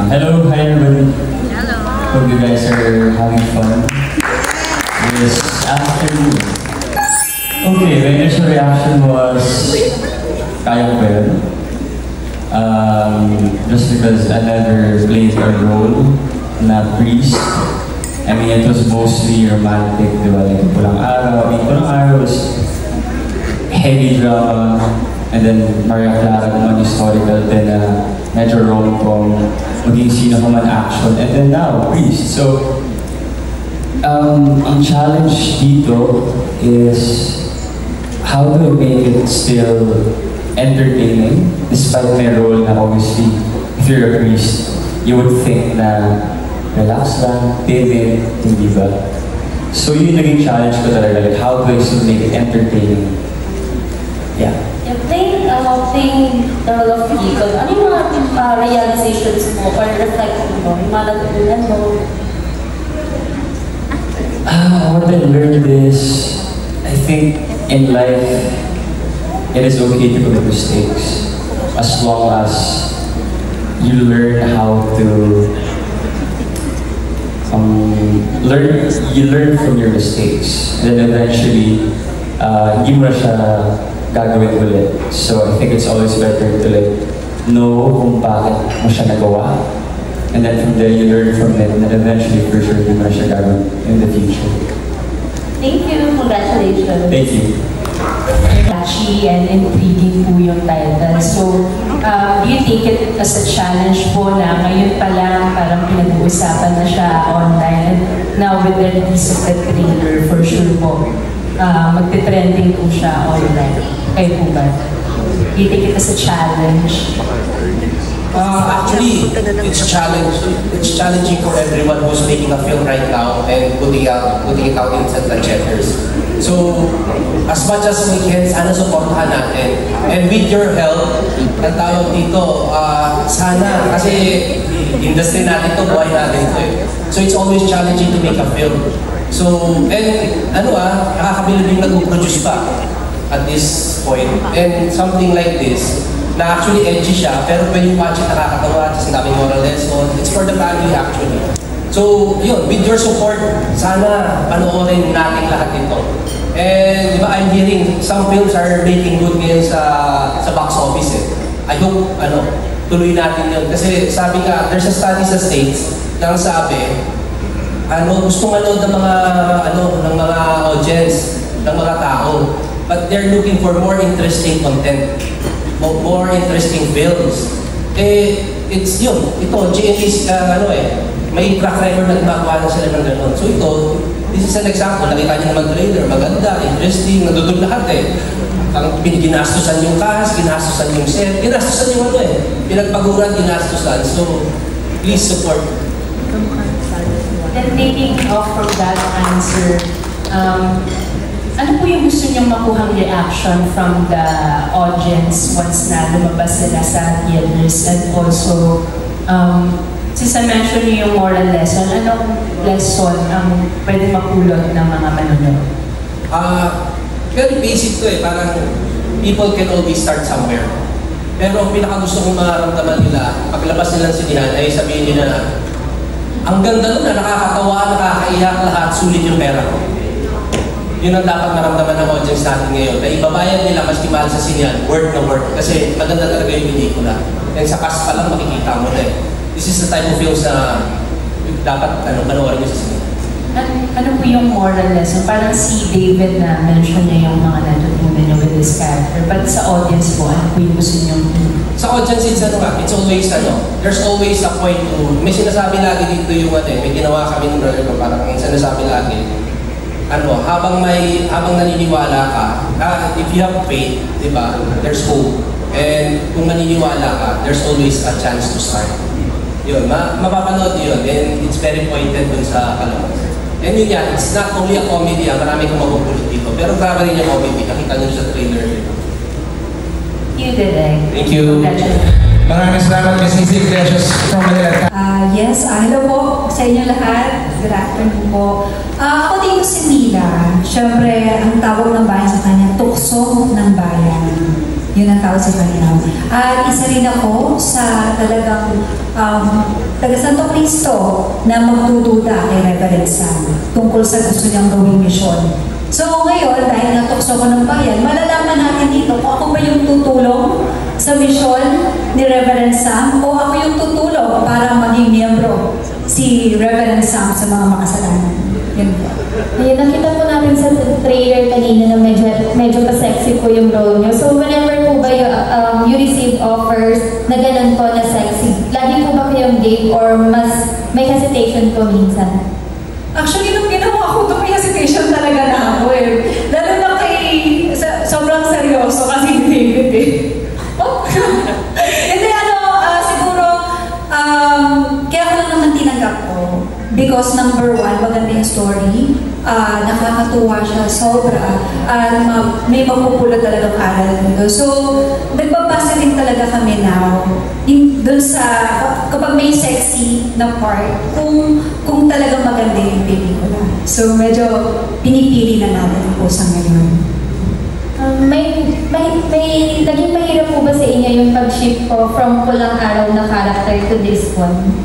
Hello, hi everybody. Hello. Hope you guys are having fun this afternoon. Okay, my initial reaction was, kaya ko ba yun? Just because I never played a role na priest. I mean, it was mostly romantic, di ba? Like, Pulang Araw. I mean, Pulang Araw was heavy drama. And then Maria Clara naman historical, then medyo rom-com, maging sino ka man action, and then now, priest. So, ang challenge dito is how do I make it still entertaining despite my role na obviously, if you're a priest, you would think na relax lang, timid, hindi ba? So yun yung naging challenge ko talaga, like how do I still make it entertaining? Yeah. Playing the role of Eagle, ano yung mga realizations mo or reflecting mo? Yung mga natutunan mo? What I learned is, I think in life, it is okay to make mistakes as long as you learn how to learn from your mistakes, and then eventually hindi mo na siya gagawin ulit. So I think it's always better to like know kung bakit mo siya nagawa, and then from there you learn from it, and then eventually for sure hindi mo na siya gagawin in the future. Thank you, congratulations. Thank you. Catchy and intriguing po yung title. So, do you take it as a challenge po na ngayon pa lang parang pinag-uusapan na siya online? Now with the release of the trailer, for sure po, magte-trending po siya online. Kayo po ba? Do you take it as a challenge? Actually, it's challenging for everyone who's making a film right now and putting it out in the theaters. So, as much as we can, sana supportahan natin. And with your help, ang tawag dito, sana, kasi industry natin to, buhay natin to eh. So, it's always challenging to make a film. So, and nakakabilib yung nag-produce pa at this point. And something like this, na actually edgy siya, pero when you watch it, nakakatawa, kasi daming moral lesson. It's for the family actually. So, yun, with your support, sana panoorin natin lahat ito. And, di ba, I'm hearing some films are making good ngayon sa box office eh. I hope, tuloy natin yun. Kasi sabi nga, there's a study sa States na sabi, gusto manood ng mga audience, ng mga tao. But they're looking for more interesting content, more interesting films. It's yun. Ito, GMA's, may track record na gumagawa na sila ng gano'n. So ito, this is an example. Nakita niyo naman trailer, maganda, interesting, nadudog lahat eh. Ang ginastusan yung cast, ginastusan yung set, ginastusan yung pinagpaguran, ginastusan. So, please support. Then taking off from that answer, ano po yung gusto niyong makuhang reaction from the audience once na lumabas sila sa theaters? And also, since I mentioned yung moral lesson, anong lesson ang pwede mapulot ng mga manonood? Very basic to eh, parang people can always start somewhere. Pero ang pinakagusto kong mararamdaman nila, paglabas nila ng sinihan, ay sabihin nila na, ang ganda nun na nakakatawa, nakakaiyak lahat, sulit yung pera ko. Yun ang dapat maramdaman ng audience natin ngayon. Na ibabayad nila mas mahal sa sinihan, worth na worth. Kasi maganda talaga yung pelikula. And sa cast pa lang makikita mo na eh. This is the type of films na dapat panoorin nyo sa sinihan. Ano po yung moral lesson? Parang si David na mention niya yung mga natutunan niya with this character. But sa audience po, ano po yung gusto niyong sa audience, it's always there's always a point to, may sinasabi lagi dito yung may ginawa kami ng brother ko, parang ang sinasabi lagi, habang naniniwala ka, if you have faith, di ba, there's hope. And kung naniniwala ka, there's always a chance to start. Yun, mapapanood yun, and it's very pointed dun sa kalabas. And yun yan, it's not only a comedy, marami kang mapupulot dito, pero grabe rin yung comedy, nakita nyo sa trailer. Thank you, Direk. Thank you. Maraming salamat, Ms. Isig Gracious from Manila. Yes, hello po sa inyo lahat. Good afternoon po. Ako dito si Mila. Siyempre, ang tawag ng bayan sa kanya, tukso ng bayan. Yun ang tawag sa kanya. At isa rin ako sa talagang taga Santo Cristo na magdududa kay Reverend Sam tungkol sa gusto niyang gawing misyon. So ngayon, dahil natukso ko ng bayan, malalaman natin dito kung ako ba yung tutulong sa misyon ni Reverend Sam o ako yung tutulong para maging miyembro si Reverend Sam sa mga makasalanan. Yun po. Ayun, nakita po natin sa trailer kanina na medyo pa-sexy po yung role nyo. So whenever po ba you receive offers na ganun po na sexy, lagi po ba kayong game or mas may hesitation po minsan? Actually, nung ginawa ko ito, may hesitation talaga na ako eh. Lalo na kay, sobrang seryoso kasi David eh. Oh. Hindi, siguro, kaya ko lang naman tinanggap ko. Because number one, maganda yung story. Nakakatuwa siya, sobra. May mapupulot talagang aral dito. So, nagbabasa din talaga kami now. Doon sa, kapag may sexy na part, kung talagang maganda yung pelikula. So, medyo pinipili na natin po sa ngayon. Naging mahirap po ba sa inyo yung pag-shift po from Pulang Araw na character to this one?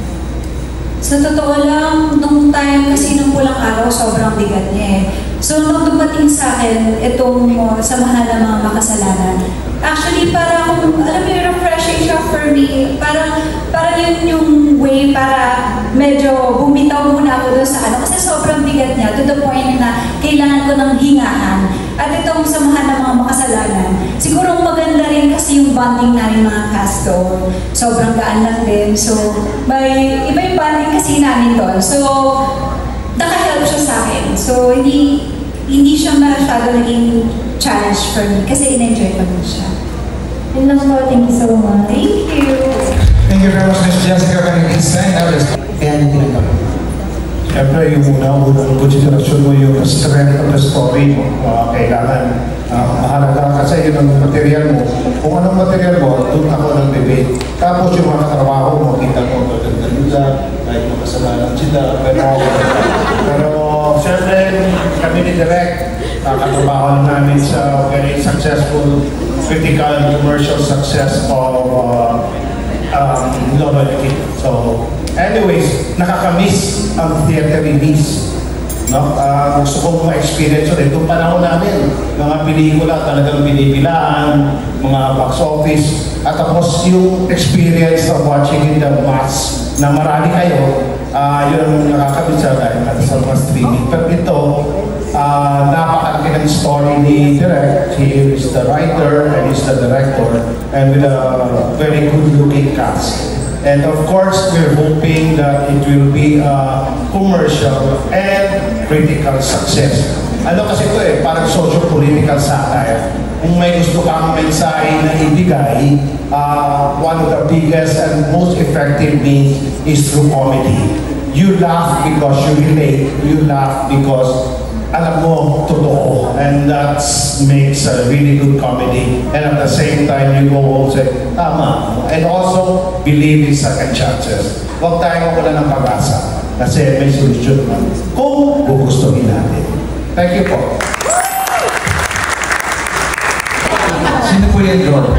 Sa totoo lang, nung time kasi nung Pulang Araw, sobrang bigat niya eh. So, nung dumating sa akin, itong Samahan ng Mga Makasalanan, actually, parang, alam mo, refreshing siya for me. Parang yun yung way para medyo bumitaw muna ako doon sa ano. Kasi sobrang bigat niya, to the point na kailangan ko ng hingaan. At itong Samahan ng Mga Makasalanan, siguro maganda rin kasi yung bonding namin mga cast doon. Sobrang gaan lang din. So, may iba yung bonding kasi namin doon. So, naka-help siya sa akin. So, hindi siya masyado naging challenge for me kasi in-enjoy ko din siya. Yun lang po. Thank you so much. Thank you. Thank you very much, Ms. Jessica Canigista. Kaya hindi lang kami. Siyempre, yung unang consideration mo yung strength of the story mo. Kailangan mahalaga kasi yun ang material mo. Kung anong material mo, doon ako ng debate. Tapos yung mga katrabaho mo, kita mo ganda-ganda, kahit makasalanan sila. Pero siyempre, kami ni Direk, katrabaho namin sa very successful critical and commercial success of Global Kid. So, anyways, nakakamiss ang theater release. No? Gusto kong ma-experience ulit. Itong panahon namin, mga pelikula talagang binibilaan, mga box office, at tapos yung experience of watching in the mass na marami kayo, yun nakakamiss dahil natin sa mga streaming. Pero ito, napakalaki ng story ni Direk. He is the writer and he's the director, and with a very good-looking cast. And of course, we're hoping that it will be a commercial and critical success. Ano kasi ito eh, parang socio-political satire. Kung may gusto kang mensahe na ibigay, one of the biggest and most effective means is through comedy. You laugh because you relate. You laugh because alam mo, totoo. And that makes a really good comedy. And at the same time, you go home and say, tama. And also, believe in second chances. Huwag tayong wala ng pag-asa. Kasi may solusyon naman. Kung gugustuhin natin. Thank you po. Sino po yan, Lord?